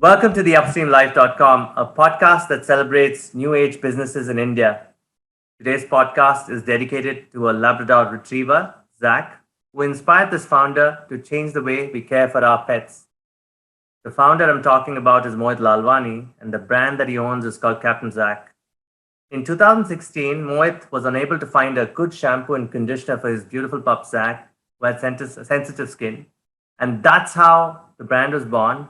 Welcome to the upstreamlife.com, a podcast that celebrates new age businesses in India. Today's podcast is dedicated to a Labrador retriever, Zack, who inspired this founder to change the way we care for our pets. The founder I'm talking about is Mohit Lalvani, and the brand that he owns is called Captain Zack. In 2016, Mohit was unable to find a good shampoo and conditioner for his beautiful pup Zack, who had sensitive skin. And that's how the brand was born.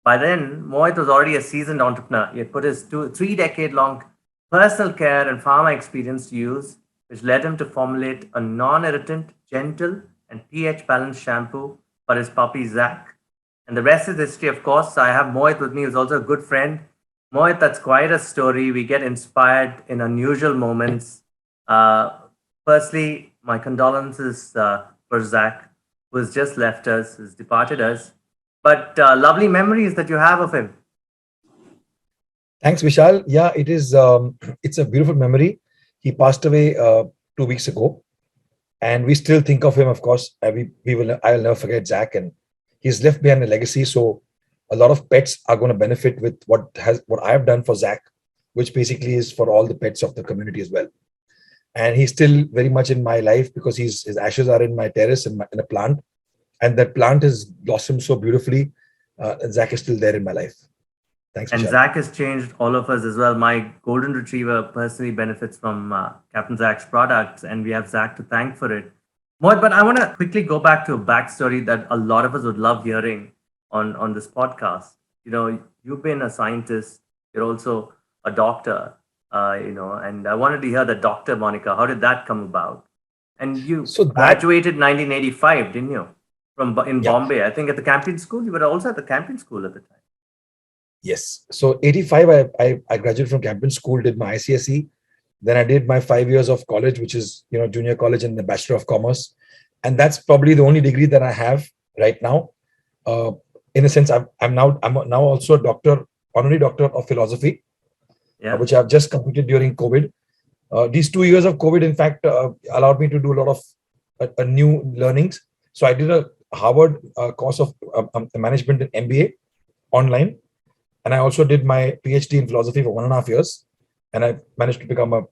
By then, Mohit was already a seasoned entrepreneur. He had put his 3 decade long personal care and pharma experience to use, which led him to formulate a non irritant, gentle, and pH balanced shampoo for his puppy Zack. And the rest is history, of course. I have Mohit with me, who's also a good friend. Mohit, that's quite a story. We get inspired in unusual moments. Uh, Firstly, my condolences for Zack, who has just left us, has departed us. But lovely memories that you have of him. Thanks, Vishal. Yeah, it is. It's a beautiful memory. He passed away 2 weeks ago, and we still think of him. Of course, we will. I will never forget Zach, and he's left behind a legacy. So, a lot of pets are going to benefit with what I have done for Zach, which basically is for all the pets of the community as well. And he's still very much in my life because his ashes are in my terrace in a plant, and that plant has blossomed so beautifully. And Zach is still there in my life. Thanks, And Vishal. Zack has changed all of us as well. My golden retriever personally benefits from Captain Zack's products, and we have Zack to thank for it. Mohit, but I want to quickly go back to a backstory that a lot of us would love hearing on this podcast. You know, you've been a scientist, you're also a doctor, and I wanted to hear the doctor moniker. How did that come about? And you So that graduated 1985, didn't you? In Yeah. Bombay. I think at the Campion School. You were also at the Campion School at the time. Yes. So 85, I graduated from Captain School, did my ICSE. Then I did my 5 years of college, which is, junior college and the Bachelor of Commerce. And that's probably the only degree that I have right now. Uh, in a sense, I'm now also a doctor, honorary doctor of philosophy, Yeah. which I've just completed during COVID. These 2 years of COVID, in fact, allowed me to do a lot of new learnings. So I did a Harvard course of management and MBA online. And I also did my PhD in philosophy for 1.5 years, and I managed to become a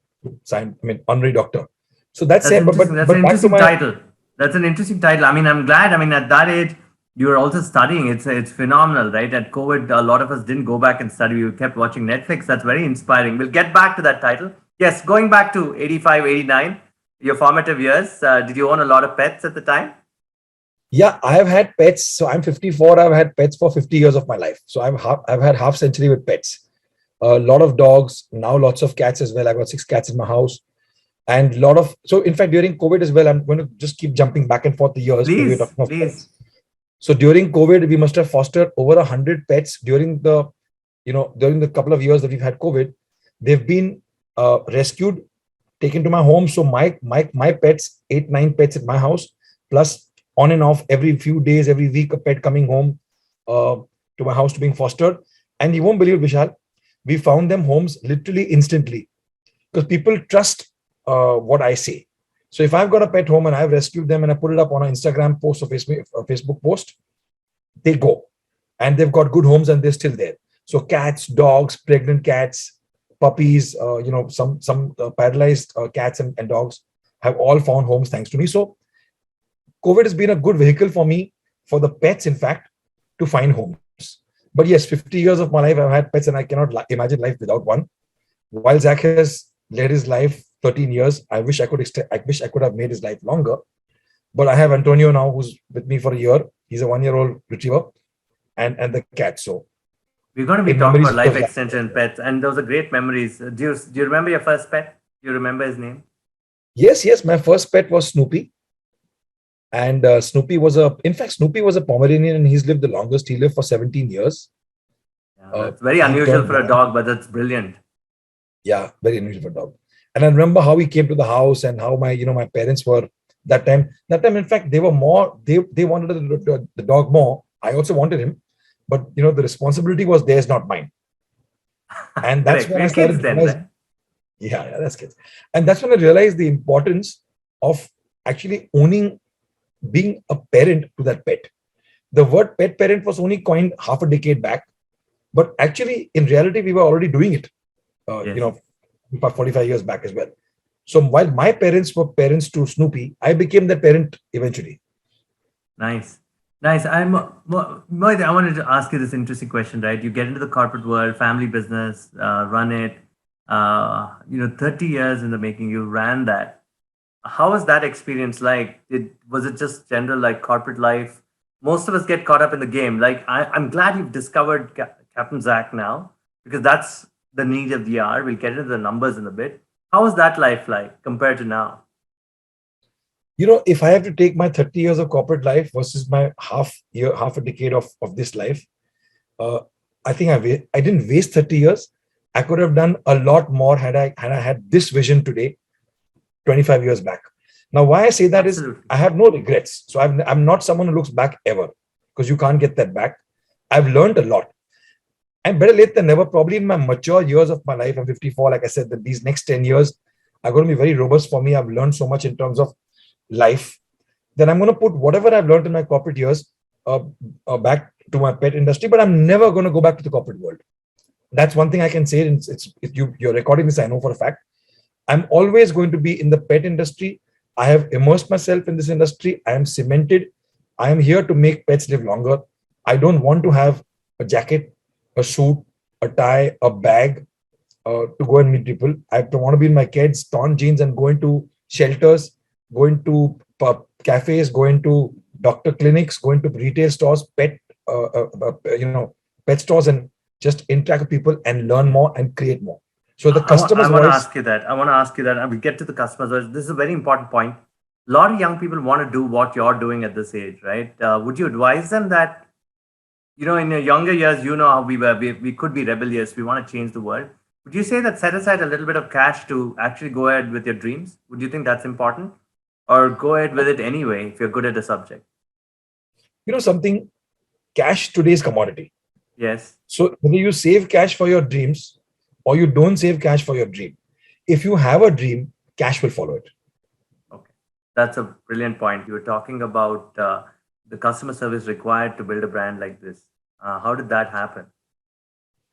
honorary doctor. So that's That's it. But interesting. but That's an but back to interesting my title. That's an interesting title. I mean, I'm glad. I mean, at that age, you were also studying. It's phenomenal, right? At COVID, a lot of us didn't go back and study. We kept watching Netflix. That's very inspiring. We'll get back to that title. Yes, going back to 85, 89, your formative years. Did you own a lot of pets at the time? Yeah, I have had pets. So I'm 54. I've had pets for 50 years of my life. So I've had half century with pets. A lot of dogs, now lots of cats as well. I've got 6 cats in my house. And so in fact, during COVID as well, I'm going to just keep jumping back and forth the years because we're Please, talking of please. pets. So during COVID, we must have fostered over 100 pets during the couple of years that we've had COVID. They've been rescued, taken to my home. So my pets, 8, 9 pets at my house, plus on and off every few days, every week, a pet coming home uh, to my house to being fostered. And you won't believe it, Vishal, we found them homes literally instantly because people trust what I say. So if I've got a pet home and I've rescued them and I put it up on an Instagram post or Facebook post, they go and they've got good homes and they're still there. So cats, dogs, pregnant cats, puppies, some paralyzed cats and dogs have all found homes thanks to me. So COVID has been a good vehicle for me, for the pets, in fact, to find homes. But yes, 50 years of my life, I've had pets and I cannot imagine life without one. While Zach has led his life 13 years, I wish I could have made his life longer. But I have Antonio now, who's with me for a year. He's a 1-year-old retriever, and the cat. So We're going to be in talking memories about of life Zach. extension and pets, and those are great memories. Do you remember your first pet? Do you remember his name? Yes, my first pet was Snoopy. And Snoopy was a Pomeranian and he's lived the longest. He lived for 17 years. Yeah, that's very He unusual turned for a blind. dog, but that's brilliant. Yeah, very unusual for a dog. And I remember how he came to the house and how my parents were that time. That time, in fact, they were more, they wanted the dog more. I also wanted him, but the responsibility was theirs, not mine. And that's Correct. when I We're kids started to then, realize, right? yeah, that's good. And that's when I realized the importance of actually being a parent to that pet. The word pet parent was only coined half a decade back. But actually, in reality, we were already doing it, Yes. about 45 years back as well. So while my parents were parents to Snoopy, I became the parent eventually. Nice. Nice. Mohit, I wanted to ask you this interesting question, right? You get into the corporate world, family business, run it, 30 years in the making, you ran that. How was that experience like? Was it just general like corporate life? Most of us get caught up in the game. Like I'm glad you've discovered Captain Zack now because that's the need of the hour. We'll get into the numbers in a bit. How was that life like compared to now? If I have to take my 30 years of corporate life versus my half a decade of this life, uh, I think I didn't waste 30 years. I could have done a lot more had I had this vision today, 25 years back. Now, why I say that is Absolutely. I have no regrets. So I'm not someone who looks back ever because you can't get that back. I've learned a lot. And better late than never, probably in my mature years of my life, I'm 54, like I said, that these next 10 years are going to be very robust for me. I've learned so much in terms of life, then I'm going to put whatever I've learned in my corporate years uh, back to my pet industry. But I'm never going to go back to the corporate world. That's one thing I can say. You're recording this, I know for a fact. I'm always going to be in the pet industry. I have immersed myself in this industry. I am cemented. I am here to make pets live longer. I don't want to have a jacket, a suit, a tie, a bag to go and meet people. I want to be in my kids' torn jeans and go into shelters, go into cafes, go into doctor clinics, go into retail stores, pet stores, and just interact with people and learn more and create more. So the I customer's want to voice. ask you that. I want to ask you that. And we get to the customers. This is a very important point. A lot of young people want to do what you're doing at this age, right? Would you advise them that, in your younger years, how we were, we could be rebellious. We want to change the world. Would you say that set aside a little bit of cash to actually go ahead with your dreams? Would you think that's important? Or go ahead with it anyway if you're good at the subject? Something, cash today is commodity. Yes. So whether you save cash for your dreams or you don't save cash for your dream, if you have a dream, cash will follow it. Okay. That's a brilliant point. You were talking about the customer service required to build a brand like this. How did that happen?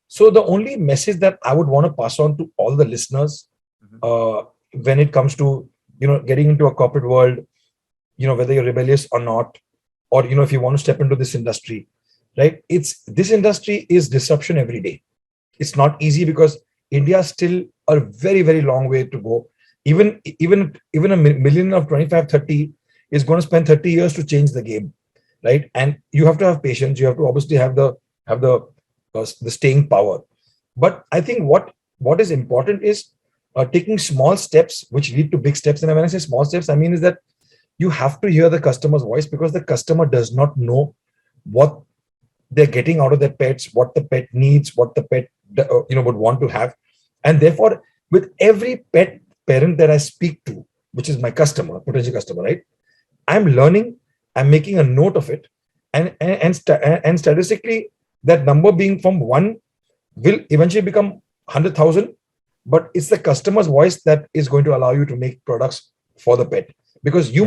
So the only message that I would want to pass on to all the listeners, Mhm. when it comes to getting into a corporate world, whether you're rebellious or not, or if you want to step into this industry, right? This industry is disruption every day. It's not easy because India is still a very, very long way to go. Even a million of 25, 30 is going to spend 30 years to change the game, right? And you have to have patience. You have to obviously have the staying power. But I think what is important is taking small steps which lead to big steps. And when I say small steps, I mean is that you have to hear the customer's voice because the customer does not know what they're getting out of their pets, what the pet needs, what the pet would want to have. And therefore, with every pet parent that I speak to, which is my customer, potential customer, right? I'm learning, I'm making a note of it, and statistically, that number being from one will eventually become 100,000. But it's the customer's voice that is going to allow you to make products for the pet, because Yeah.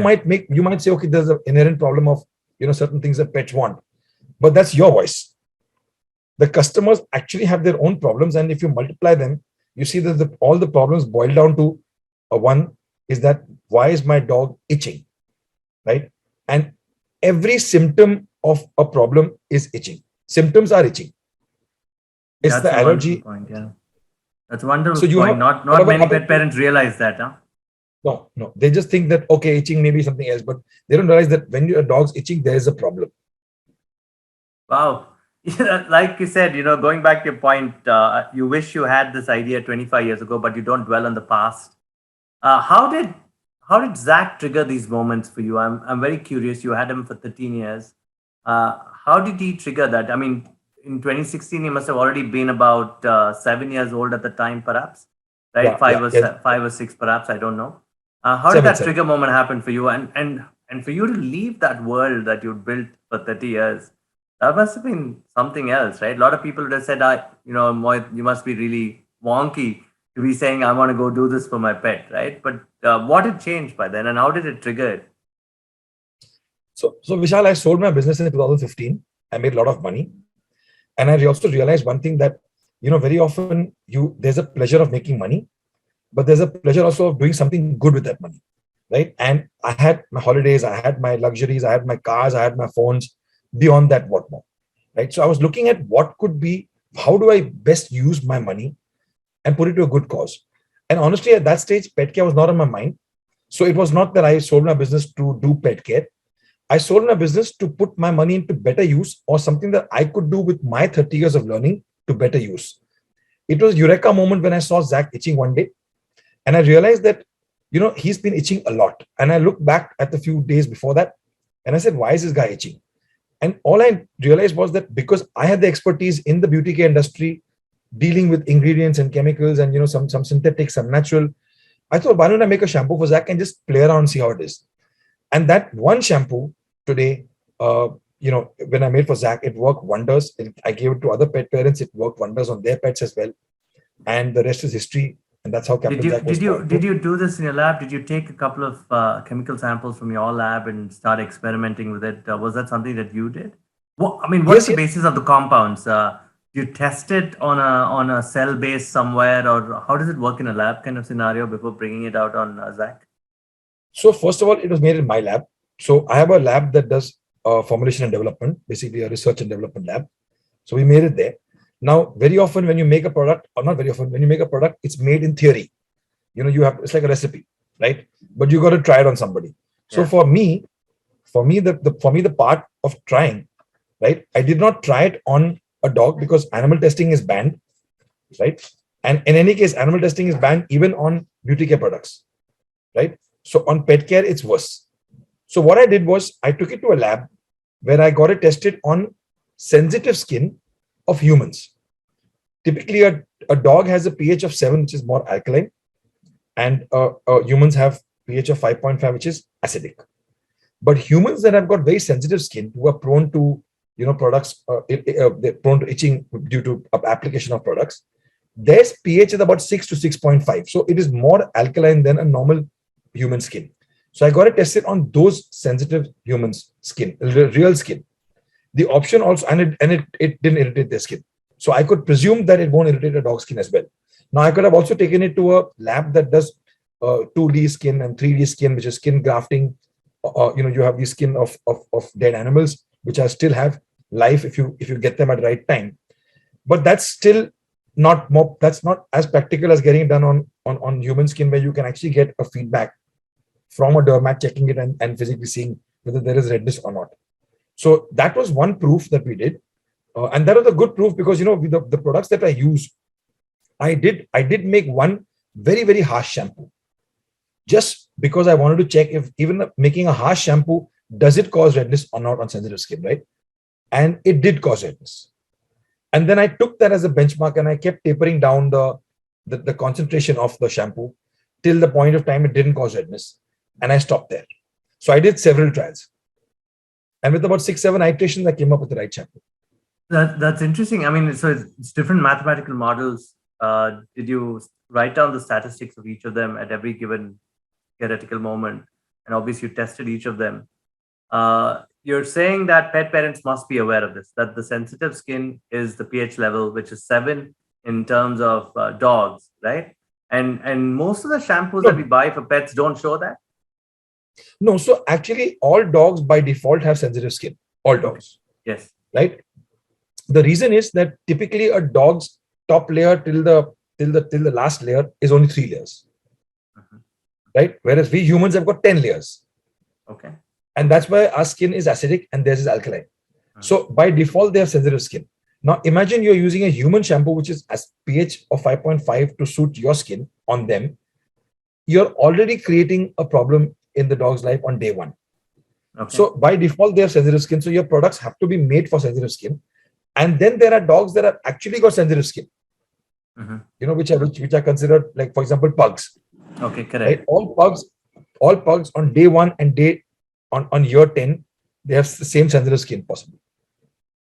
you might say, okay, there's an inherent problem of certain things that pets want, but that's your voice. The customers actually have their own problems, and if you multiply them, you see that all the problems boil down to one is that why is my dog itching, right? And every symptom of a problem is itching. Symptoms are itching. It's That's the a wonderful allergy. point. Yeah. That's a wonderful So you point. have Not whatever many other pet parents realize that, huh? no, they just think that okay, itching may be something else, but they don't realize that when your dog's itching, there is a problem. Wow. Yeah, like you said, going back to your point, you wish you had this idea 25 years ago, but you don't dwell on the past. Uh, how did how did Zach trigger these moments for you? I'm very curious. You had him for 13 years. How did he trigger that? I mean, in 2016, he must have already been about 7 years old at the time, perhaps, right? Yeah, Five yeah, or yeah. 5 or 6, perhaps. I don't know. How did Seven, that seven. trigger moment happen for you? And for you to leave that world that you built for 30 years, that must have been something else, right? A lot of people would have said, Mohit, you must be really wonky to be saying, I want to go do this for my pet, right? But what had changed by then and how did it trigger it? So Vishal, I sold my business in 2015. I made a lot of money. And I also realized one thing that, very often there's a pleasure of making money, but there's a pleasure also of doing something good with that money, right? And I had my holidays, I had my luxuries, I had my cars, I had my phones. Beyond that, what more, right? So I was looking at what could be, how do I best use my money and put it to a good cause. And honestly, at that stage, pet care was not on my mind. So it was not that I sold my business to do pet care. I sold my business to put my money into better use, or something that I could do with my 30 years of learning to better use. It was eureka moment when I saw Zack itching one day, and I realized that, he's been itching a lot. And I looked back at the few days before that, and I said, why is this guy itching? And all I realized was that because I had the expertise in the beauty care industry, dealing with ingredients and chemicals and, some synthetic, some natural, I thought, why don't I make a shampoo for Zack and just play around and see how it is? And that one shampoo today, when I made for Zack, it worked wonders. I gave it to other pet parents. It worked wonders on their pets as well. And the rest is history. And that's how Captain Zack was born. Did you do this in your lab? Did you take a couple of chemical samples from your lab and start experimenting with it? Was that something that you did? What's the basis of the compounds? You test it on a cell base somewhere, or how does it work in a lab kind of scenario before bringing it out on Zack? So first of all, it was made in my lab. So I have a lab that does formulation and development, basically a research and development lab. So we made it there. Now, very often when you make a product, or not very often, when you make a product, it's made in theory. It's like a recipe, right? But you got to try it on somebody. So for me, the part of trying, right? I did not try it on a dog because animal testing is banned, right? And in any case, animal testing is banned even on beauty care products, right? So on pet care, it's worse. So what I did was I took it to a lab where I got it tested on sensitive skin of humans. Typically, a dog has a pH of 7, which is more alkaline, and humans have pH of 5.5, which is acidic. But humans that have got very sensitive skin, who are prone to products, they're prone to itching due to application of products, their pH is about 6 to 6.5. So it is more alkaline than a normal human skin. So I got it tested on those sensitive humans' skin, real skin. The option also, and it didn't irritate their skin. So I could presume that it won't irritate a dog's skin as well. Now I could have also taken it to a lab that does 2D skin and 3D skin, which is skin grafting. You have the skin of dead animals, which are still have life if you get them at the right time. But that's still not as practical as getting it done on human skin, where you can actually get a feedback from a dermat checking it and physically seeing whether there is redness or not. So that was one proof that we did. And that was a good proof because, with the products that I use, I did make one very, very harsh shampoo just because I wanted to check if even making a harsh shampoo, does it cause redness or not on sensitive skin, right? And it did cause redness. And then I took that as a benchmark and I kept tapering down the concentration of the shampoo till the point of time it didn't cause redness. And I stopped there. So I did several trials. And with about 6-7 iterations, I came up with the right shampoo. That's interesting. So it's different mathematical models. Did you write down the statistics of each of them at every given theoretical moment? And obviously you tested each of them. You're saying that pet parents must be aware of this, that the sensitive skin is the pH level, which is 7 in terms of dogs, right? And most of the shampoos that we buy for pets don't show that. No, so actually all dogs by default have sensitive skin. All dogs. Yes. Right. The reason is that typically a dog's top layer till the last layer is only 3 layers. Right? Whereas we humans have got 10 layers. Okay. And that's why our skin is acidic and theirs is alkaline. So by default, they have sensitive skin. Now imagine you're using a human shampoo, which is as pH of 5.5 to suit your skin on them. You're already creating a problem in the dog's life on day one. Okay. So by default, they have sensitive skin. So your products have to be made for sensitive skin. And then there are dogs that have actually got sensitive skin, which are considered, like, for example, pugs. Okay, correct. Right? All pugs on day 1 and on year 10, they have the same sensitive skin possible.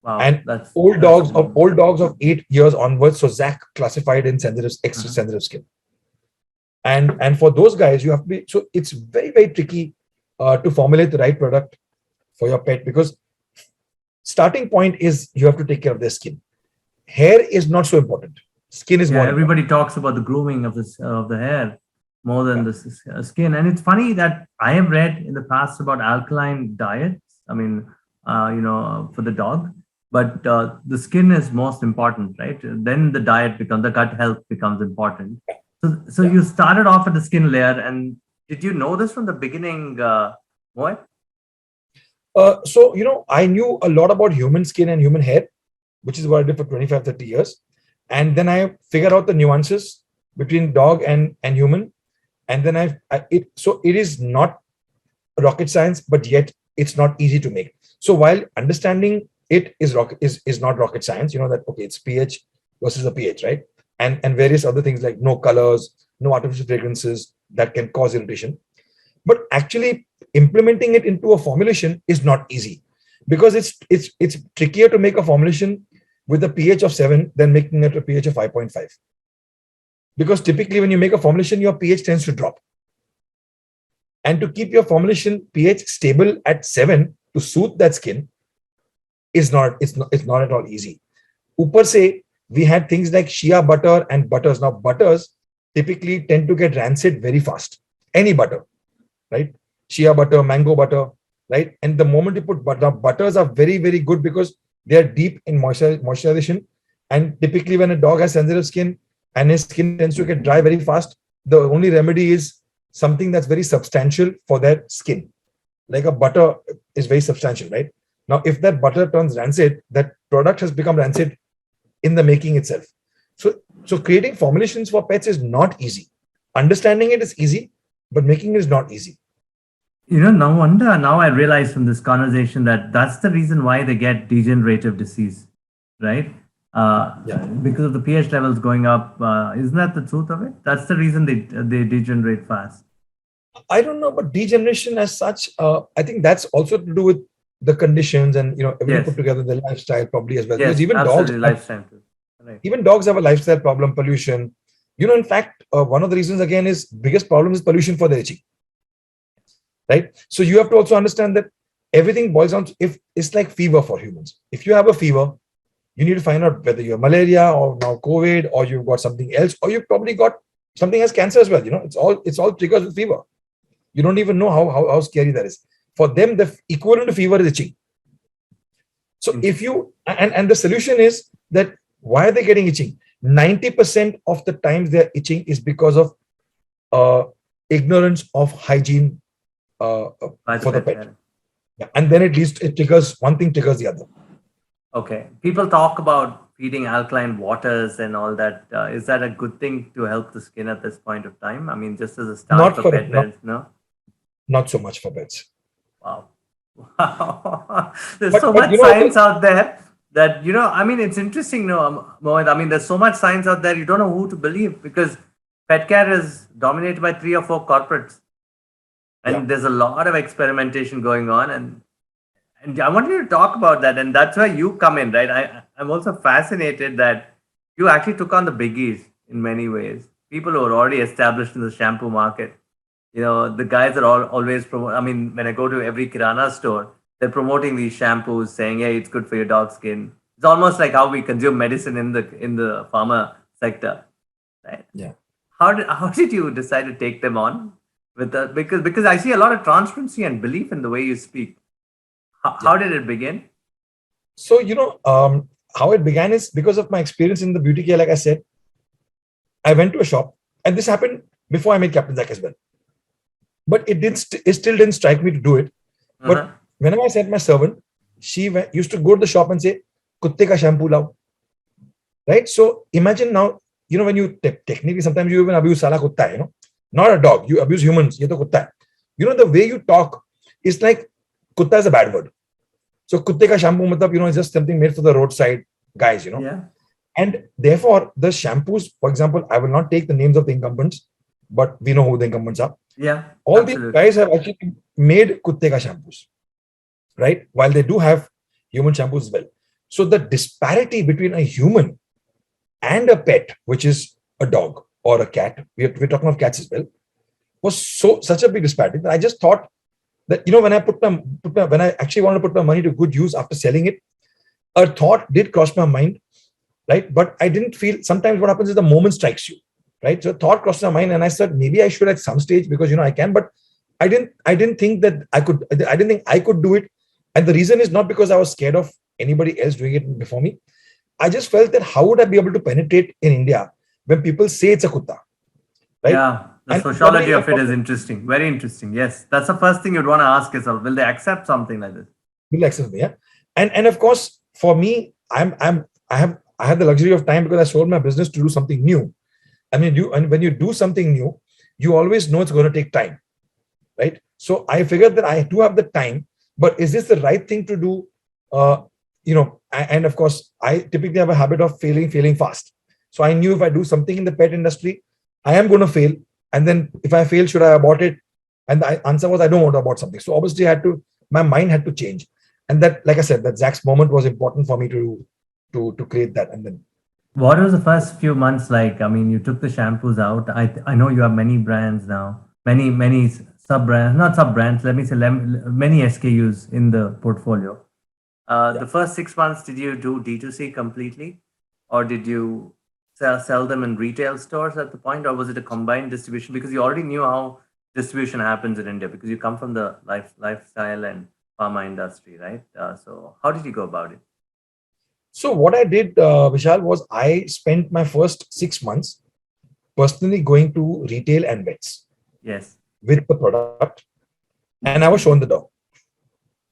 Wow, and old dogs of 8 years onwards. So Zack classified in extra sensitive skin. And for those guys, you have to be, so it's very, very tricky to formulate the right product for your pet, because starting point is you have to take care of their skin. hair is not so important. Skin is Yeah, more important. everybody talks about the grooming of this of the hair more than Yeah. the skin. And it's funny that I have read in the past about alkaline diets. I mean, for the dog, but the skin is most important, right? Then the diet becomes the gut health becomes important. So Yeah. you started off at the skin layer, and did you know this from the beginning, what? So, I knew a lot about human skin and human hair, which is what I did for 25, 30 years. And then I figured out the nuances between dog and human. And then it is not rocket science, but yet it's not easy to make. So while understanding it is not rocket science, that, okay, it's pH versus a pH, right? And various other things like no colors, no artificial fragrances that can cause irritation. But actually implementing it into a formulation is not easy, because it's trickier to make a formulation with a pH of 7 than making it a pH of 5.5. Because typically when you make a formulation, your pH tends to drop. And to keep your formulation pH stable at 7 to soothe that skin it's not at all easy. Upar se, we had things like shea butter and butters. Now, butters typically tend to get rancid very fast. Any butter, right? Shea butter, mango butter, right? And the moment you put butter, butters are very, very good because they are deep in moisturization. And typically, when a dog has sensitive skin and his skin tends to get dry very fast, the only remedy is something that's very substantial for their skin. Like a butter is very substantial, right? Now, if that butter turns rancid, that product has become rancid in the making itself. So creating formulations for pets is not easy. Understanding it is easy, but making it is not easy. No wonder now I realize from this conversation that that's the reason why they get degenerative disease, right? Yeah. Because of the pH levels going up. Isn't that the truth of it? That's the reason they degenerate fast. I don't know, but degeneration as such, I think that's also to do with the conditions and everything put Yes, together, the lifestyle probably as well. Because yes, absolutely. Lifetime too. Right. even dogs have a lifestyle problem, pollution. In fact, one of the reasons again is biggest problem is pollution for the itching, right? So you have to also understand that everything boils down to, if it's like fever for humans. If you have a fever, you need to find out whether you have malaria or now COVID or you've got something else, or you've probably got something as cancer as well. It's all triggers with fever. You don't even know how scary that is. For them, the equivalent to fever is itching. So if you and the solution is that why are they getting itching? 90% of the times they're itching is because of ignorance of hygiene By the for the pet pet. parent. Yeah. And then at least it triggers one thing triggers the other. Okay. People talk about feeding alkaline waters and all that. Is that a good thing to help the skin at this point of time? I mean, just as a start Not for for pet not, parents, no? not so much for pets. Wow. Wow. There's so But much I science think out there that, I mean, it's interesting, Mohit. I mean, there's so much science out there, you don't know who to believe because pet care is dominated by 3 or 4 corporates. yeah. And there's a lot of experimentation going on. And I want you to talk about that. And that's where you come in, right? I'm also fascinated that you actually took on the biggies in many ways. People who are already established in the shampoo market. The guys are always promote. I mean, when I go to every Kirana store, they're promoting these shampoos, saying, "Hey, it's good for your dog skin." It's almost like how we consume medicine in the pharma sector, right? Yeah. How did you decide to take them on with the because I see a lot of transparency and belief in the way you speak. How Yeah. did it begin? So, how it began is because of my experience in the beauty care. Like I said, I went to a shop, and this happened before I met Captain Zack as well. But it still didn't strike me to do it. Uh-huh. But whenever I sent my servant, she used to go to the shop and say, "Kutte ka shampoo lao." Right? So imagine now, when you technically sometimes you even abuse sala kutta, not a dog, you abuse humans. Ye to kutta hai. The way you talk is like kutta is a bad word. So kutte ka shampoo matlab, is just something made for the roadside guys, Yeah. And therefore, the shampoos, for example, I will not take the names of the incumbents, but we know who the incumbents are. Yeah. All these Absolutely. guys have actually made kutte ka shampoos, right? While they do have human shampoos as well. So the disparity between a human and a pet, which is a dog or a cat, we're talking of cats as well, was such a big disparity that I just thought that when I when I actually wanted to put my money to good use after selling it, a thought did cross my mind right? But I didn't feel. Sometimes what happens is the moment strikes you, right? So a thought crossed my mind, and I said maybe I should at some stage, because I can, but I didn't think that I could. I didn't think I could do it, and the reason is not because I was scared of anybody else doing it before me. I just felt that how would I be able to penetrate in India when people say it's a kutta, right? Yeah, the And when sociology of it is interesting. Very interesting. Yes, that's the first thing you'd want to ask yourself. Will they accept something like this? will access me, yeah. And of course, for me, I have the luxury of time because I sold my business to do something new. I mean, when you do something new, you always know it's going to take time, right? So I figured that I do have the time, but is this the right thing to do? And of course, I typically have a habit of failing fast. So I knew if I do something in the pet industry, I am going to fail. And then if I fail, should I abort it? And the answer was I don't want to abort something. So obviously, my mind had to change. And that, like I said, that Zack's moment was important for me to create that. And then What was the first few months like? I mean, you took the shampoos out. I know you have many brands now, many sub brands, not sub brands. Let me say many SKUs in the portfolio. The first 6 months, did you do D2C completely, or did you sell them in retail stores at the point, or was it a combined distribution? Because you already knew how distribution happens in India because you come from the lifestyle and pharma industry, right? So how did you go about it? So what I did, Vishal, was I spent my first 6 months personally going to retail and vets Yes. with the product, and I was shown the door.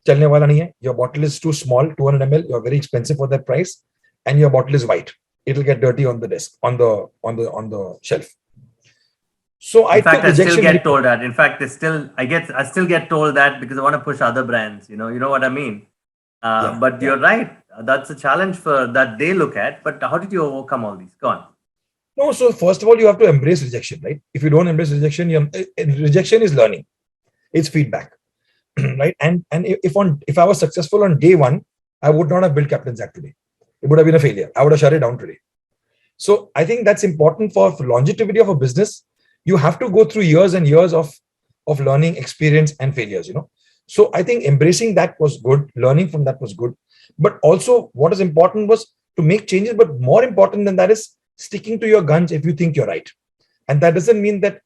Chalne wala nahi hai. Your bottle is too small, 200 ml. You're very expensive for that price, and your bottle is white. It'll get dirty on the desk, on the shelf. So I In fact, took I still rejection. get told that. In fact, I still get told that because I want to push other brands. You know what I mean. But you're right. That's a challenge for that they look at. But how did you overcome all these? Go on. No, so first of all, you have to embrace rejection, right? If you don't embrace rejection, rejection is learning. It's feedback, right? And if I was successful on day one, I would not have built Captain Zack today. It would have been a failure. I would have shut it down today. So I think that's important for longevity of a business. You have to go through years and years of learning, experience, and failures. So I think embracing that was good. Learning from that was good. But also, what is important was to make changes. But more important than that is sticking to your guns if you think you're right. And that doesn't mean that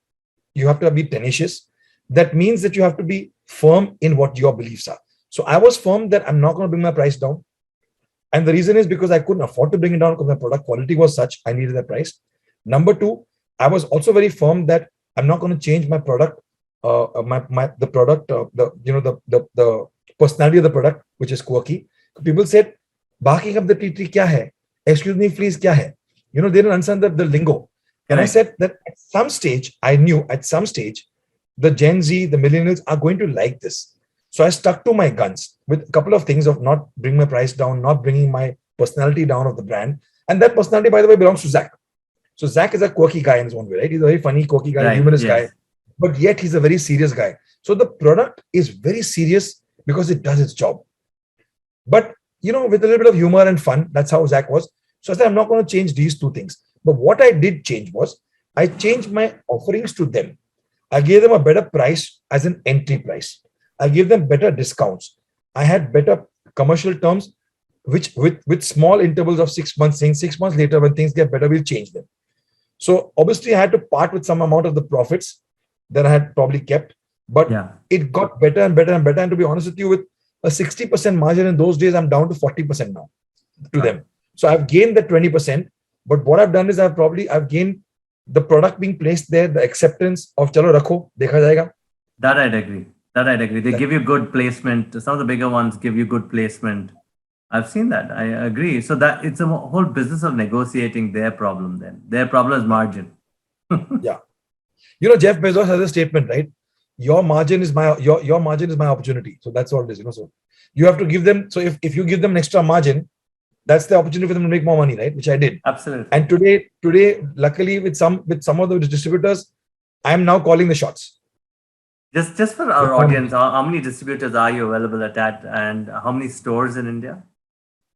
you have to be tenacious. That means that you have to be firm in what your beliefs are. So I was firm that I'm not going to bring my price down. And the reason is because I couldn't afford to bring it down because my product quality was such, I needed that price. Number two, I was also very firm that I'm not going to change my product, the product, the personality of the product, which is quirky. People said, barking up the tree kya hai? Excuse me, please, kya hai? They didn't understand the lingo. And I said that at some stage, I knew at some stage, the Gen Z, the millennials are going to like this. So I stuck to my guns with a couple of things of not bringing my price down, not bringing my personality down of the brand. And that personality, by the way, belongs to Zack. So Zack is a quirky guy in his own way, right? He's a very funny, quirky guy, humorous guy, but yet he's a very serious guy. So the product is very serious because it does its job. But, with a little bit of humor and fun, that's how Zack was. So I said, I'm not going to change these two things. But what I did change was I changed my offerings to them. I gave them a better price as an entry price. I gave them better discounts. I had better commercial terms, which with small intervals of 6 months, saying 6 months later, when things get better, we'll change them. So obviously, I had to part with some amount of the profits that I had probably kept, but it got better and better and better. And to be honest with you, with a 60% margin in those days, I'm down to 40% now to them. So I've gained that 20%. But what I've done is I've gained the product being placed there, the acceptance of chalo rakho, dekha jayega. That I'd agree. They give you good placement. Some of the bigger ones give you good placement. I've seen that. I agree. So that it's a whole business of negotiating their problem then. Their problem is margin. Yeah. Jeff Bezos has a statement, right? Your margin is my opportunity. So that's all it is, So you have to give them. So if you give them an extra margin, that's the opportunity for them to make more money, right? Which I did. Absolutely. And today, luckily with some of the distributors, I am now calling the shots. Just for our audience, how many distributors are you available at that, and how many stores in India?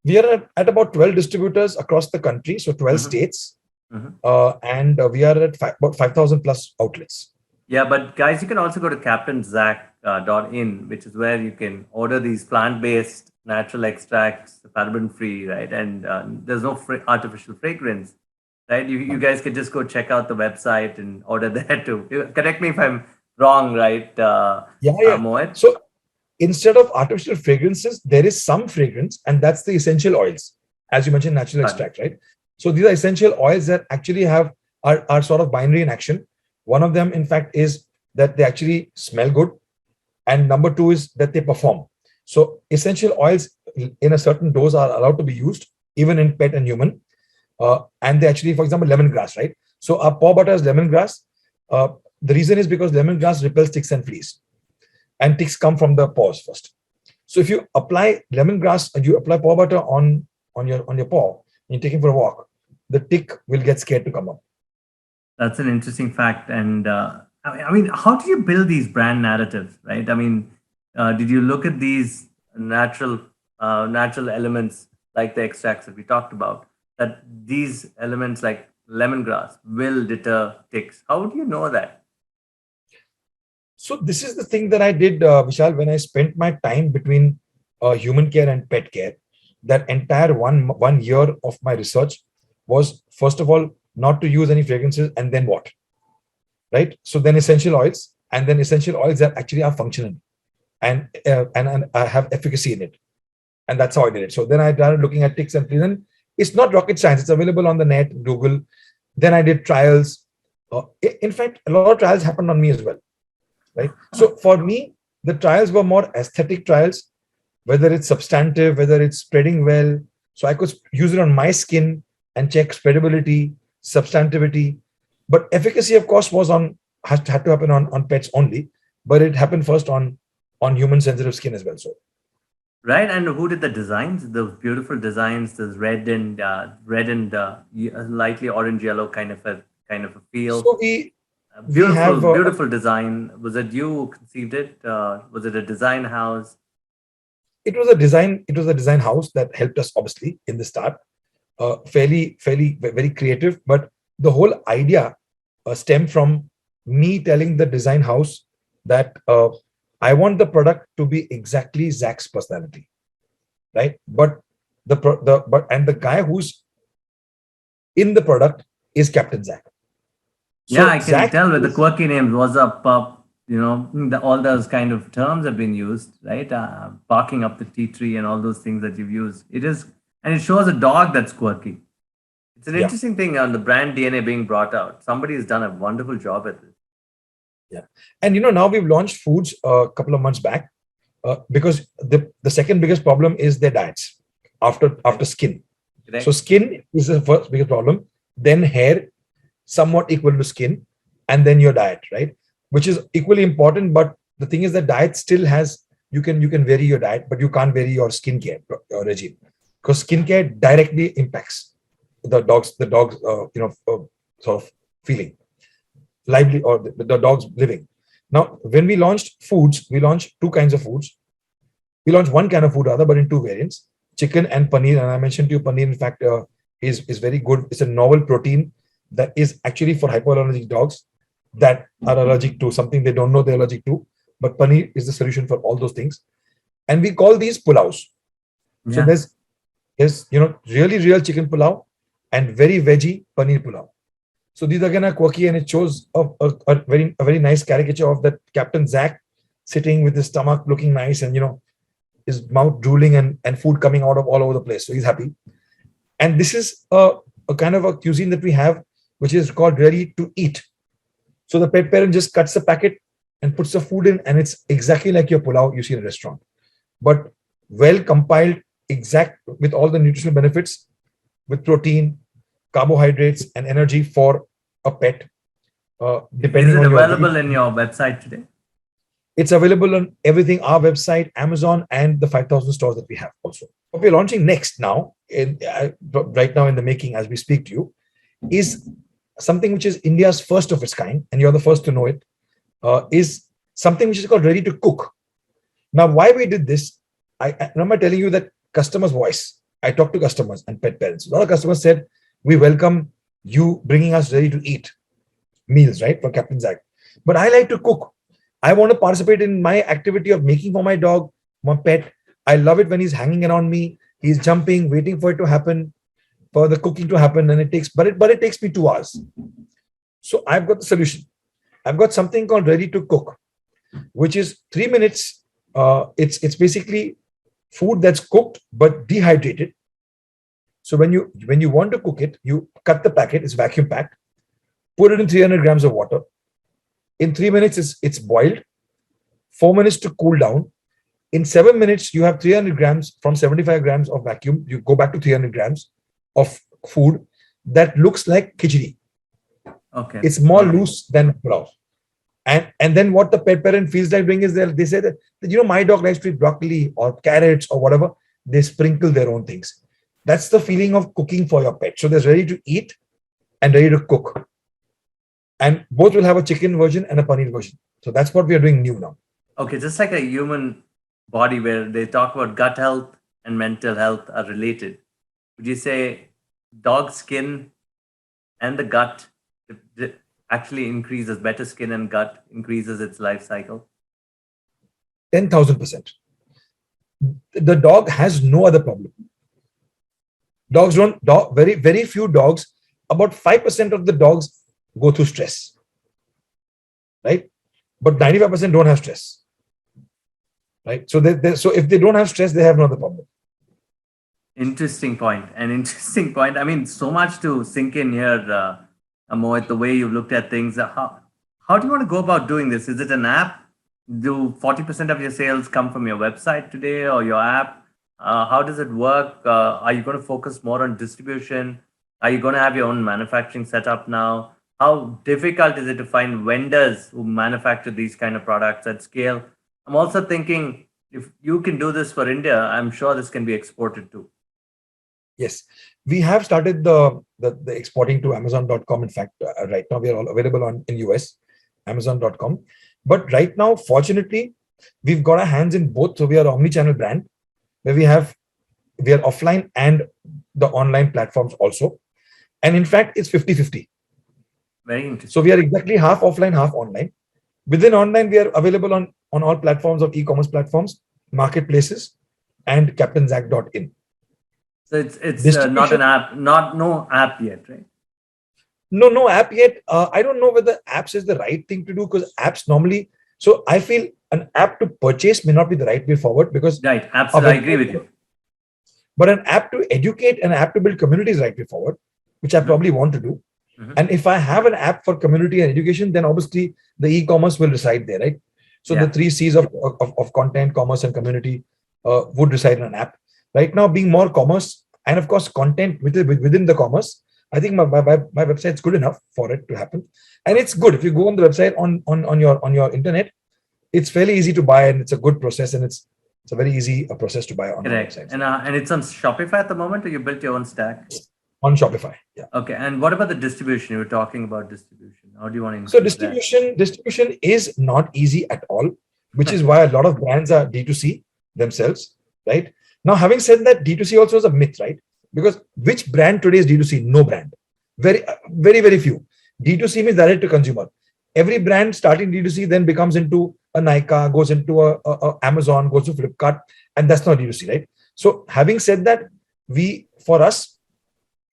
We are at about 12 distributors across the country, so 12 states, and we are at about 5,000 plus outlets. Yeah, but guys, you can also go to captainzack.in, which is where you can order these plant-based natural extracts, paraben free, right? And there's no artificial fragrance, right? You guys could just go check out the website and order there too. Correct me if I'm wrong, right, Yeah, yeah. Mohit? So instead of artificial fragrances, there is some fragrance, and that's the essential oils, as you mentioned, natural Got it. extract, right? So these are essential oils that actually are sort of binary in action. One of them, in fact, is that they actually smell good, and number two is that they perform. So essential oils in a certain dose are allowed to be used even in pet and human, and they actually, for example, lemongrass, right? So our paw butter is lemongrass. Uh, the reason is because lemongrass repels ticks and fleas, and ticks come from the paws first. So if you apply lemongrass and you apply paw butter on your paw, and you're taking for a walk, the tick will get scared to come up. That's an interesting fact. And I mean, how do you build these brand narratives, right? I mean, did you look at these natural elements like the extracts that we talked about? That these elements like lemongrass will deter ticks. How do you know that? So this is the thing that I did, Vishal, when I spent my time between human care and pet care. That entire one year of my research was, first of all, not to use any fragrances, and then what, right? So then essential oils, and then essential oils that actually are functional and have efficacy in it, and that's how I did it. So then I started looking at ticks and fleas, and it's not rocket science. It's available on the net, Google. Then I did trials. In fact, a lot of trials happened on me as well, right? So for me, the trials were more aesthetic trials, whether it's substantive, whether it's spreading well. So I could use it on my skin and check spreadability, substantivity. But efficacy, of course, was on had to happen on pets only, but it happened first on human sensitive skin as well. So Right, and who did the designs? Those beautiful designs, those red and lightly orange yellow kind of a feel. so we Beautiful, have beautiful design. Was it you who conceived it? Was it a design house? it was a design house that helped us obviously in the start, fairly very creative, but the whole idea stemmed from me telling the design house that I want the product to be exactly Zach's personality, right? But the guy who's in the product is Captain Zack. Yeah, So I can Zach tell with the is, quirky names. What's up, pup? All those kind of terms have been used, right? Barking up the tea tree and all those things that you've used. It is, and it shows a dog that's quirky. It's an yeah, interesting thing on the brand DNA being brought out. Somebody has done a wonderful job at this. yeah. And now we've launched foods a couple of months back, because the second biggest problem is their diets after skin. So Correct? skin is the first biggest problem, then hair, somewhat equal to skin, and then your diet, right? Which is equally important. But the thing is that diet still has, you can vary your diet, but you can't vary your skincare regime, because skincare directly impacts the dog's sort of feeling lively, or the dog's living. Now, when we launched foods, we launched two kinds of foods. We launched one kind of food rather, but in two variants: chicken and paneer. And I mentioned to you, paneer, in fact, is very good. It's a novel protein that is actually for hypoallergenic dogs that are allergic to something they don't know they're allergic to. But paneer is the solution for all those things. And we call these pulaus. So Yeah. there's really real chicken pulao and very veggie paneer pulao. So these again are quirky, and it shows a very nice caricature of that Captain Zack sitting with his stomach looking nice, and his mouth drooling, and food coming out of all over the place. So he's happy. And this is a kind of a cuisine that we have, which is called ready to eat. So the pet parent just cuts the packet and puts the food in, and it's exactly like your pulao you see in a restaurant, but well compiled, exact with all the nutritional benefits, with protein, carbohydrates, and energy for a pet, Is depending it on your breed. available in your website today? It's available on everything, our website, Amazon, and the 5,000 stores that we have also. What we're launching next now, right now in the making as we speak to you, is something which is India's first of its kind, and you're the first to know it, is something which is called ready to cook. Now, why we did this, I remember telling you that customers' voice. I talked to customers and pet parents. A lot of customers said, we welcome you bringing us ready to eat meals, right, for Captain Zack. But I like to cook. I want to participate in my activity of making for my dog, my pet, I love it when he's hanging around me. He's jumping, waiting for it to happen, for the cooking to happen, and it takes me 2 hours. So I've got the solution. I've got something called ready to cook, which is 3 minutes. It's basically food that's cooked but dehydrated. So when you want to cook it, you cut the packet. It's vacuum packed. Put it in 300 grams of water. In 3 minutes, it's boiled. 4 minutes to cool down. In 7 minutes, you have 300 grams from 75 grams of vacuum. You go back to 300 grams of food that looks like khichdi. Okay. It's more loose than pulao. And then what the pet parent feels like doing is they say that my dog likes to eat broccoli or carrots or whatever. They sprinkle their own things. That's the feeling of cooking for your pet. So there's ready to eat and ready to cook. And both will have a chicken version and a paneer version. So that's what we are doing new now. Okay, just like a human body where they talk about gut health and mental health are related, would you say dog skin and the gut actually increases, better skin and gut increases its life cycle? 10,000%. The dog has no other problem. Dogs very, very few dogs, about 5% of the dogs go through stress, right? But 95% don't have stress, right? So so if they don't have stress, they have no other problem. Interesting point. An interesting point. I mean, so much to sink in here, Mohit, the way you looked at things. How do you want to go about doing this? Is it an app? Do 40% of your sales come from your website today or your app? How does it work? Are you going to focus more on distribution? Are you going to have your own manufacturing setup now? How difficult is it to find vendors who manufacture these kind of products at scale? I'm also thinking if you can do this for India, I'm sure this can be exported too. Yes, we have started the exporting to Amazon.com. In fact, right now we are all available in US, Amazon.com. But right now, fortunately, we've got our hands in both. So we are an omni-channel brand where we are offline and the online platforms also. And in fact, it's 50-50. Very interesting. So we are exactly half offline, half online. Within online, we are available on all platforms of e-commerce platforms, marketplaces, and CaptainZack.in. So it's not an app, no app yet, right? No app yet. I don't know whether apps is the right thing to do because apps normally. So I feel an app to purchase may not be the right way forward because right. Absolutely, I agree with you. But an app to educate, an app to build community is the right way forward, which I probably want to do. Mm-hmm. And if I have an app for community and education, then obviously the e-commerce will reside there, right? So the 3 C's of content, commerce, and community would reside in an app. Right now, being more commerce and of course content within the commerce, I think my website is good enough for it to happen. And it's good if you go on the website on your internet, it's fairly easy to buy and it's a good process and it's a very easy process to buy on the website. And it's on Shopify at the moment, or you built your own stack? On Shopify, yeah. Okay, and what about the distribution? You were talking about distribution. How do you want to? So distribution is not easy at all, which is why a lot of brands are D2C themselves, right? Now, having said that, D2C also is a myth, right? Because which brand today is D2C? No brand. Very, very, very few. D2C means direct to consumer. Every brand starting D2C then becomes into a Nykaa, goes into a Amazon, goes to Flipkart, and that's not D2C, right? So having said that, for us,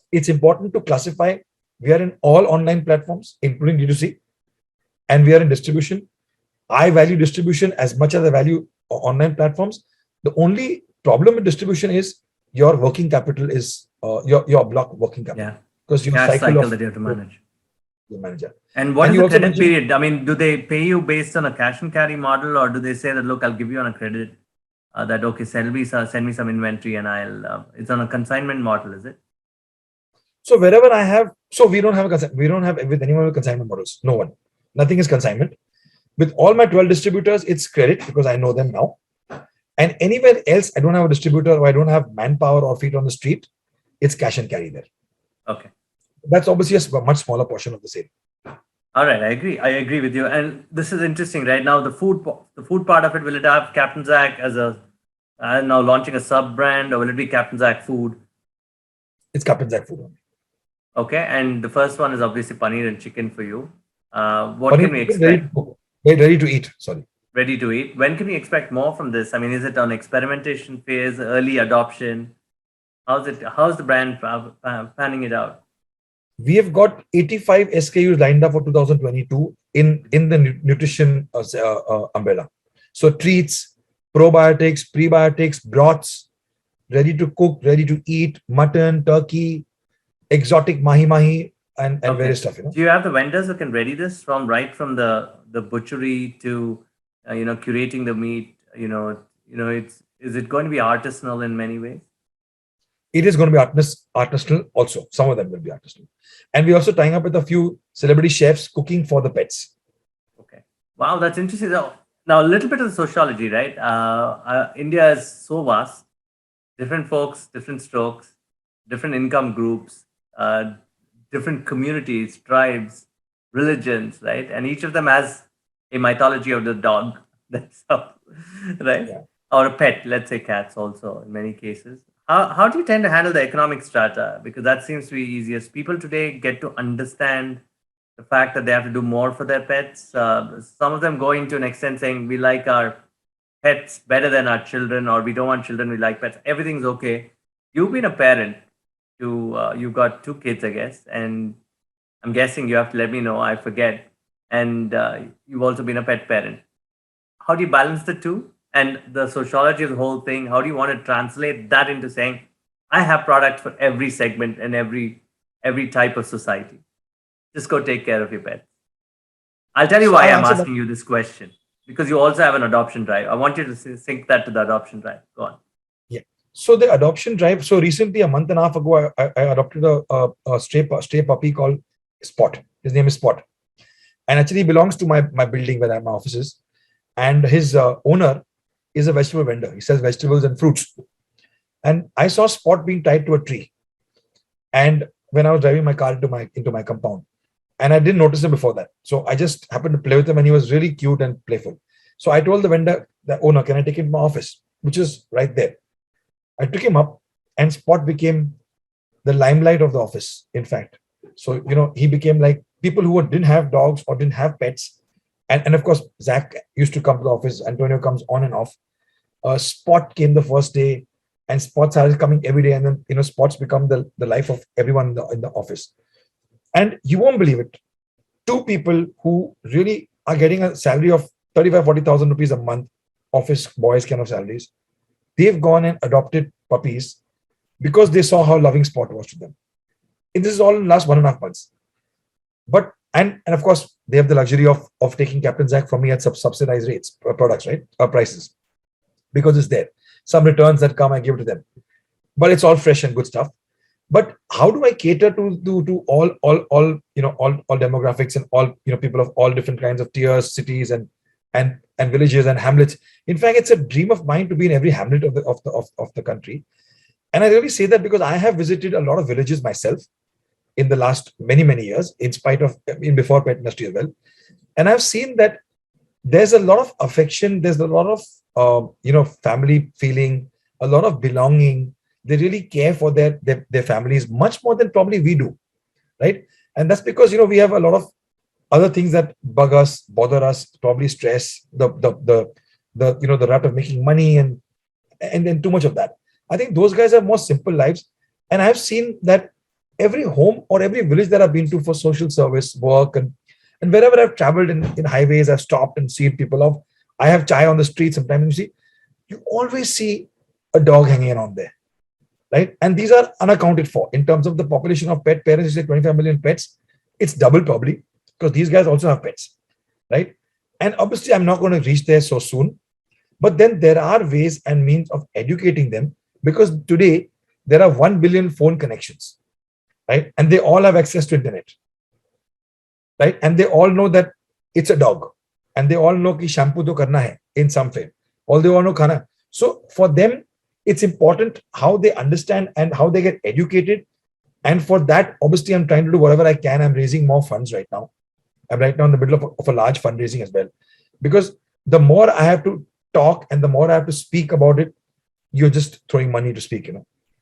it's important to classify. We are in all online platforms, including D2C, and we are in distribution. I value distribution as much as I value online platforms. The only problem with distribution is your working capital is your block working capital. Yeah. Because your cycle that you have to manage. The manager. And what is the credit period? I mean, do they pay you based on a cash and carry model, or do they say that, look, I'll give you on a credit that, okay, send me some inventory and it's on a consignment model, is it? So wherever I have, so we don't have with anyone with consignment models. No one. Nothing is consignment. With all my 12 distributors, it's credit because I know them now. And anywhere else, I don't have a distributor or I don't have manpower or feet on the street. It's cash and carry there. Okay. That's obviously a much smaller portion of the sale. All right, I agree with you. And this is interesting right now. The food part of it, will it have Captain Zack as now launching a sub brand, or will it be Captain Zack Food? It's Captain Zack Food only. Okay, and the first one is obviously paneer and chicken for you. What can we expect? Ready to eat. Sorry. ready to eat. When can we expect more from this? I mean, is it on experimentation phase, early adoption? How's the brand panning it out? We have got 85 SKUs lined up for 2022 in the nutrition umbrella. So treats, probiotics, prebiotics, broths, ready to cook, ready to eat, mutton, turkey, exotic mahi mahi, and Okay. various stuff. Do you have the vendors who can ready this from the butchery to curating the meat? It's is it going to be artisanal in many ways? It is going to be artisanal also. Some of them will be artisanal. And we're also tying up with a few celebrity chefs cooking for the pets. Okay. Wow, that's interesting. Now, a little bit of the sociology, right? India is so vast, different folks, different strokes, different income groups, different communities, tribes, religions, right? And each of them has a mythology of the dog. That's how, right? Yeah. Or a pet, let's say cats also in many cases. How do you tend to handle the economic strata? Because that seems to be easiest. People today get to understand the fact that they have to do more for their pets. Some of them going to an extent saying, we like our pets better than our children, or we don't want children, we like pets. Everything's okay. You've been a parent you've got two kids, I guess, and I'm guessing you have to let me know. I forget. And you've also been a pet parent. How do you balance the two and the sociology of the whole thing? How do you want to translate that into saying, I have products for every segment and every type of society? Just go take care of your pets. I'll tell you So why I'll I'm answer that. asking you this question, because you also have an adoption drive. I want you to sync that to the adoption drive. Go on. Yeah. So the adoption drive. So recently, a month and a half ago, I adopted a stray puppy called Spot. His name is Spot, and actually he belongs to my building where my office is. And his owner is a vegetable vendor. He sells vegetables and fruits. And I saw Spot being tied to a tree. And when I was driving my car into my compound, and I didn't notice him before that. So I just happened to play with him, and he was really cute and playful. So I told the owner, can I take him to my office, which is right there. I took him up, and Spot became the limelight of the office, in fact. So, he became like people who didn't have dogs or didn't have pets. And of course, Zach used to come to the office. Antonio comes on and off. Spot came the first day, and Spot started coming every day. And then, Spots become the life of everyone in the office. And you won't believe it. Two people who really are getting a salary of 35,000-40,000 rupees a month, office boys kind of salaries, they've gone and adopted puppies because they saw how loving Spot was to them. And this is all in the last 1.5 months. But and of course, they have the luxury of taking Captain Zack from me at subsidized rates, products, right? Prices, because it's there. Some returns that come, I give it to them. But it's all fresh and good stuff. But how do I cater to all demographics and all people of all different kinds of tiers, cities and villages and hamlets? In fact, it's a dream of mine to be in every hamlet of the country. And I really say that because I have visited a lot of villages myself in the last many years, in spite of before pet industry as well. And I've seen that there's a lot of affection, there's a lot of family feeling, a lot of belonging. They really care for their families much more than probably we do, right? And that's because we have a lot of other things that bother us, probably stress, the rut of making money and then too much of that. I think those guys have more simple lives, and I've seen that every home or every village that I've been to for social service work and wherever I've traveled in highways, I've stopped and seen people of. I have chai on the street sometimes. You always see a dog hanging around there, right? And these are unaccounted for in terms of the population of pet parents. You say 25 million pets, it's double probably because these guys also have pets, right? And obviously, I'm not going to reach there so soon, but then there are ways and means of educating them because today there are 1 billion phone connections, right? And they all have access to internet, right? And they all know that it's a dog, and they all know ki shampoo to karna hai in some way. All they all know khana. So for them, it's important how they understand and how they get educated. And for that, obviously, I'm trying to do whatever I can. I'm raising more funds right now. I'm right now in the middle of a large fundraising as well, because the more I have to talk and the more I have to speak about it, you're just throwing money to speak.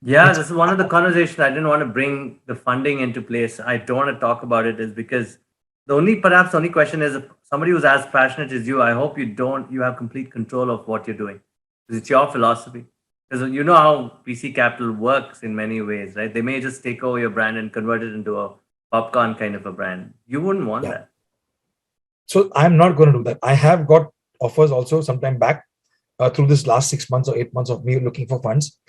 Yeah, It's this is one of the conversations I didn't want to bring the funding into place. I don't want to talk about it is because Perhaps only question is, if somebody who's as passionate as you, I hope you have complete control of what you're doing. Because it's your philosophy. Because you know how PC Capital works in many ways, right? They may just take over your brand and convert it into a popcorn kind of a brand. You wouldn't want Yeah. that. So I'm not going to do that. I have got offers also sometime back through this last 6 months or 8 months of me looking for funds.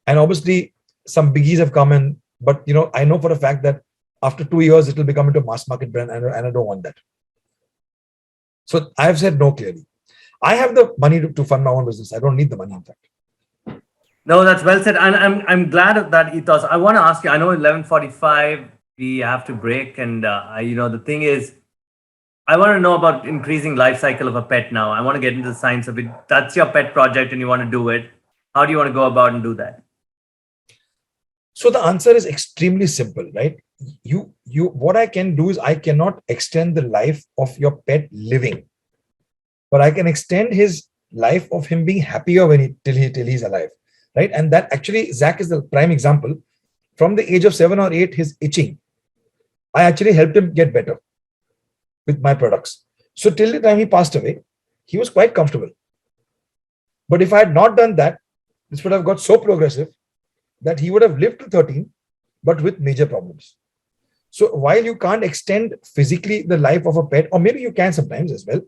And obviously some biggies have come in, but I know for a fact that after 2 years, it will become into a mass market brand, and I don't want that. So I have said no clearly. I have the money to fund my own business. I don't need the money, in fact. No, that's well said. And I'm glad of that ethos. I want to ask you, I know 11:45 we have to break, and the thing is, I want to know about increasing life cycle of a pet now. I want to get into the science of it. That's your pet project and you want to do it. How do you want to go about and do that? So the answer is extremely simple, right? What I can do is I cannot extend the life of your pet living, but I can extend his life of him being happier till he's alive, right? And that actually, Zach is the prime example. From the age of 7 or 8, his itching, I actually helped him get better with my products. So till the time he passed away, he was quite comfortable. But if I had not done that, this would have got so progressive that he would have lived to 13, but with major problems. So while you can't extend physically the life of a pet, or maybe you can sometimes as well,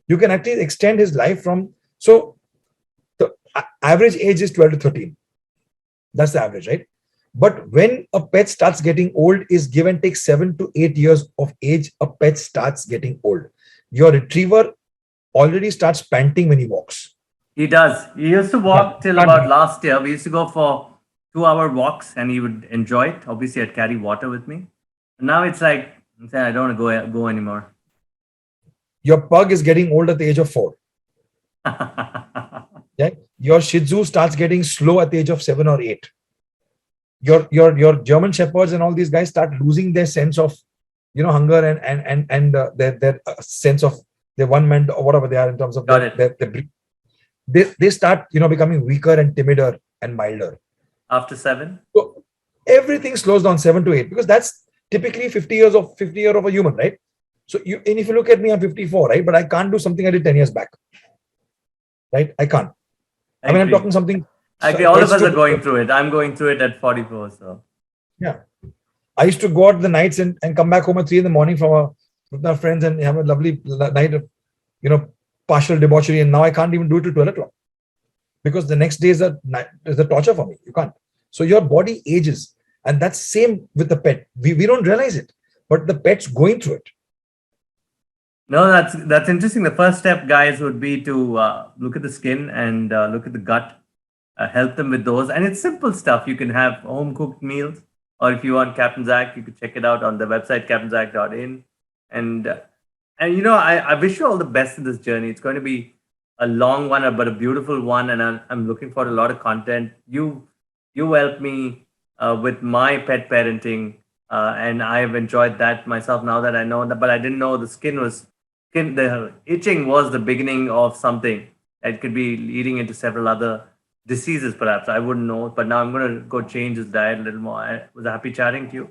you can actually extend his life from, so the average age is 12 to 13. That's the average, right? But when a pet starts getting old, is give and take 7 to 8 years of age, a pet starts getting old. Your retriever already starts panting when he walks. He does. He used to Yeah, walk till about last year. We used to go for 2-hour walks and he would enjoy it. Obviously, I'd carry water with me. And now it's like, I don't want to go anymore. Your pug is getting old at the age of 4. Yeah? Your Shih Tzu starts getting slow at the age of 7 or 8. Your German Shepherds and all these guys start losing their sense of hunger and their sense of their one man or whatever they are in terms of their breed. They start becoming weaker and timider and milder After 7. So everything slows down 7 to 8, because that's typically 50 years of a human, right? So if you look at me, I'm 54, right? But I can't do something I did 10 years back, right? I can't. I mean, I'm talking something. Actually, all of us are going through it. I'm going through it at 44. So yeah, I used to go out the nights and come back home at 3 in the morning with my friends and have a lovely night of partial debauchery. And now I can't even do it till 12 o'clock, because the next day is a torture for me. You can't. So your body ages, and that's same with the pet. We don't realize it, but the pet's going through it. No, that's interesting. The first step, guys, would be to look at the skin and look at the gut. Help them with those, and it's simple stuff. You can have home cooked meals, or if you want Captain Zack, you can check it out on the website captainzack.in. And I wish you all the best in this journey. It's going to be a long one, but a beautiful one, and I'm looking forward to a lot of content. You helped me with my pet parenting, and I've enjoyed that myself now that I know that. But I didn't know the itching was the beginning of something that could be leading into several other diseases, perhaps. I wouldn't know, but now I'm going to go change his diet a little more. I was happy chatting to you.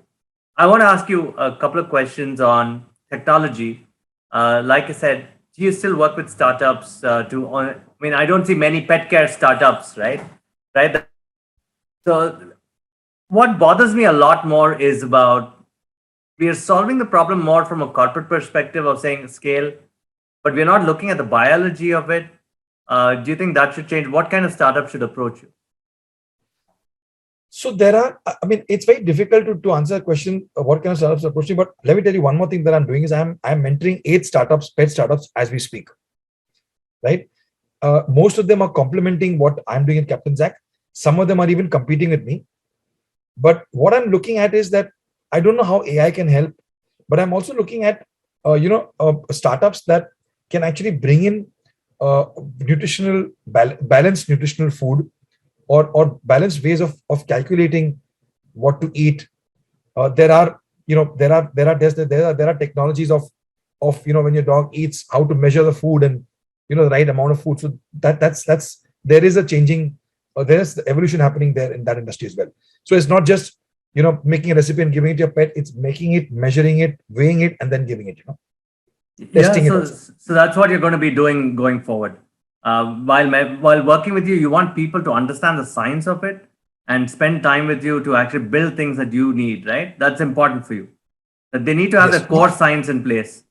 I want to ask you a couple of questions on technology. Like I said, do you still work with startups I don't see many pet care startups, right? So what bothers me a lot more is about, we are solving the problem more from a corporate perspective of saying scale, but we're not looking at the biology of it. Do you think that should change? What kind of startup should approach you? So it's very difficult to answer a question of what kind of startups are approaching. But let me tell you one more thing that I'm doing is I'm mentoring 8 startups, pet startups, as we speak. Right? Most of them are complementing what I'm doing at Captain Zack. Some of them are even competing with me. But what I'm looking at is that I don't know how AI can help, but I'm also looking at startups that can actually bring in balanced nutritional food, or balanced ways of calculating what to eat. There are technologies of when your dog eats, how to measure the food and the right amount of food. So that's there is a changing, there is the evolution happening there in that industry as well. So it's not just making a recipe and giving it to your pet. It's making it, measuring it, weighing it, and then giving it, Yeah, testing it so also. so that's what you're going to be doing going forward. While working with you, you want people to understand the science of it and spend time with you to actually build things that you need, right? That's important for you. That they need to have the Yes, core science in place.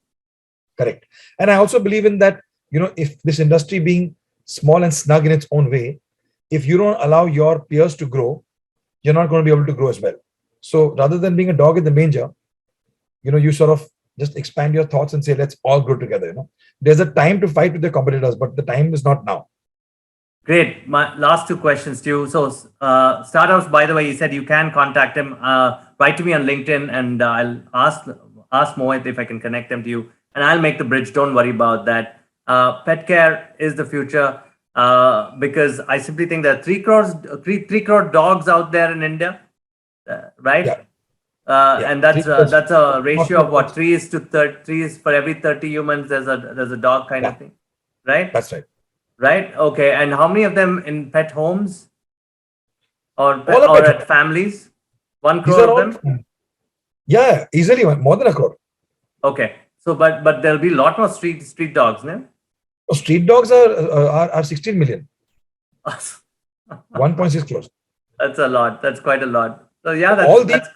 correct. And I also believe in that, if this industry being small and snug in its own way, if you don't allow your peers to grow, you're not going to be able to grow as well. So rather than being a dog in the manger, you sort of just expand your thoughts and say, let's all grow together. There's a time to fight with your competitors, but the time is not now. Great. My last two questions to you. So, startups, by the way, you said you can contact him. Write to me on LinkedIn, and I'll ask Mohit if I can connect them to you, and I'll make the bridge. Don't worry about that. Pet care is the future because I simply think there are 3 crore dogs out there in India, right? Yeah, yeah. And Three plus, that's a not ratio too of what much. 3 is for every 30 humans. There's a dog kind Yeah, of thing, right? that's right. Right. Okay. And how many of them in pet homes All are or pet. at families? One These crore are of all, them. yeah, easily more than a crore. Okay. So, but there'll be a lot more street dogs, no? So street dogs are 16 million, That's 1.6 crores. a lot. That's quite a lot. So yeah, All these, that's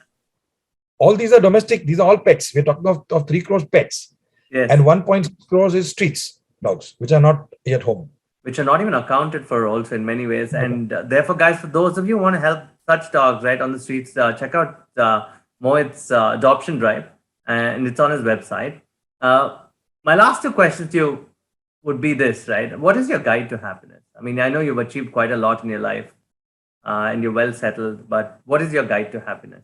all these are domestic. These are all pets. We're talking of 3 crores pets, yes, and 1.6 crores is streets dogs, which are not yet home. which are not even accounted for also in many ways. And therefore, guys, for those of you who want to help such dogs right on the streets, check out Mohit's adoption drive, and it's on his website. Uh, my last two questions to you would be this, right? What is your guide to happiness? I mean, I know you've achieved quite a lot in your life and you're well settled, but what is your guide to happiness?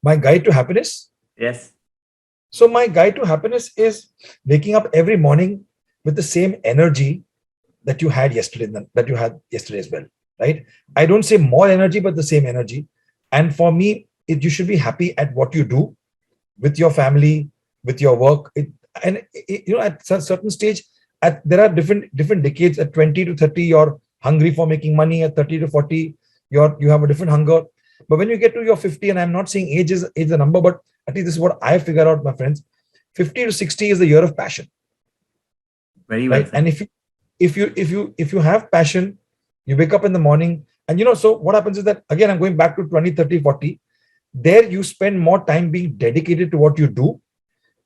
My guide to happiness. Yes. So my guide to happiness is waking up every morning with the same energy that you had yesterday, that you had yesterday as well, right? I don't say more energy, but the same energy. And for me, you should be happy at what you do with your family, with your work. At a certain stage, there are different decades. At 20 to 30, you're hungry for making money. At 30 to 40, you have a different hunger. But when you get to your 50, and I'm not saying age is the number, but at least this is what I figure out, my friends. 50 to 60 is the year of passion, Very well right? said. And if you have passion, you wake up in the morning, and so what happens is that, again, I'm going back to 20, 30, 40. There you spend more time being dedicated to what you do.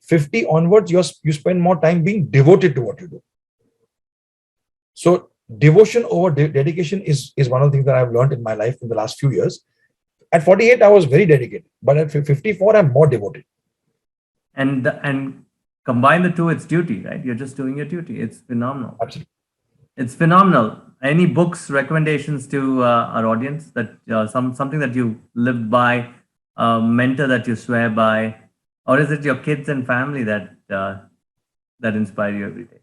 50 onwards, you spend more time being devoted to what you do. So devotion over dedication is one of the things that I've learned in my life in the last few years. At 48, I was very dedicated, but at 54, I'm more devoted. And combine the two, it's duty, right? You're just doing your duty. It's phenomenal. Absolutely. It's phenomenal. Any books recommendations to our audience that something that you live by, a mentor that you swear by, or is it your kids and family that inspire you every day?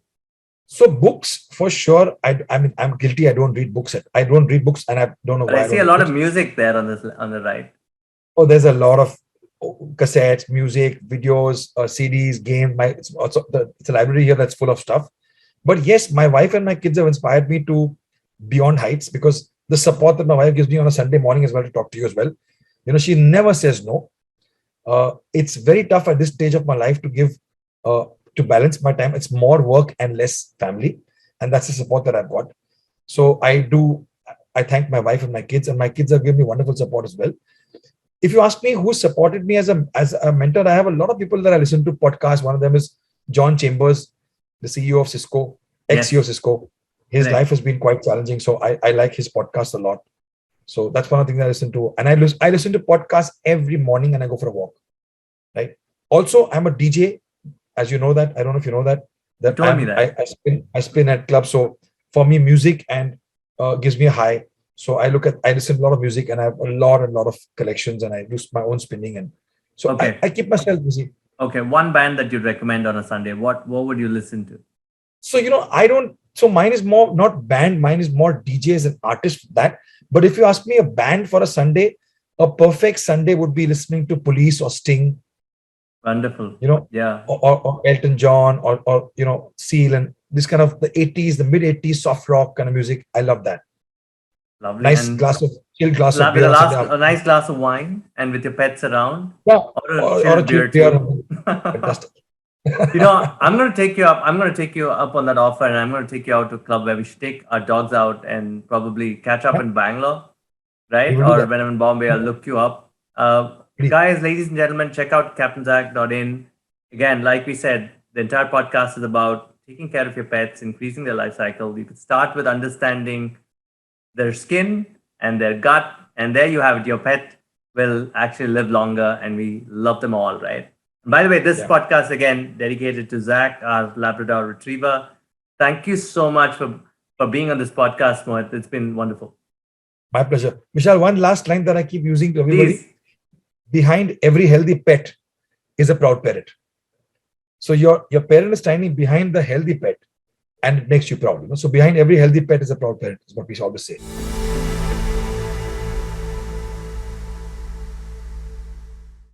So books, for sure. I mean, I'm guilty. I don't read books. I don't read books, and I don't know But why I I see don't a read lot of books. music there on the right. Oh, there's a lot of cassettes, music, videos, CDs, games. It's also it's a library here that's full of stuff. But yes, my wife and my kids have inspired me to beyond heights, because the support that my wife gives me on a Sunday morning as well to talk to you as well. She never says no. It's very tough at this stage of my life to give to balance my time. It's more work and less family, and that's the support that I've got. So I thank my wife and my kids have given me wonderful support as well. If you ask me who supported me as a mentor, I have a lot of people that I listen to podcasts. One of them is John Chambers, the CEO of Cisco, ex-CEO of Yes, Cisco. His life correct. has been quite challenging, so I like his podcast a lot. So that's one of the things I listen to, and I listen to podcasts every morning, and I go for a walk. Right. Also, I'm a DJ, as you know that. I don't know if you know that. You That told me that. I spin at clubs. So for me, music and gives me a high. So I listen to a lot of music, and I have a lot of collections, and I do my own spinning, and so Okay. I keep myself busy. Okay. One band that you'd recommend on a Sunday. What would you listen to? So I don't. So mine is more not band. Mine is more DJs and artists. That. But if you ask me a band for a Sunday, a perfect Sunday would be listening to Police or Sting, Wonderful. Yeah. or Elton John, or Seal, and this kind of the 80s, the mid 80s soft rock kind of music. I love that. Lovely. Nice And glass of chilled glass of with beer on Sunday a afternoon. nice glass of wine and with your pets around, Yeah, or a or a chilled beer chilled beer. too. Fantastic. I'm going to take you up. I'm going to take you up on that offer, and I'm going to take you out to a club where we should take our dogs out and probably catch up Yeah, in Bangalore, we right? will do Or that. when I'm in Bombay, I'll look you up. Please. Guys, ladies and gentlemen, check out captainzack.in. Again, like we said, the entire podcast is about taking care of your pets, increasing their life cycle. You could start with understanding their skin and their gut, and there you have it. Your pet will actually live longer, and we love them all, right? By the way, this Yeah. podcast again dedicated to Zach, our Labrador Retriever. Thank you so much for being on this podcast, Mohit. It's been wonderful. My pleasure. Vishal, one last line that I keep using to everybody. Please. Behind every healthy pet is a proud parent. So your parent is standing behind the healthy pet and it makes you proud. So behind every healthy pet is a proud parent, is what we always say.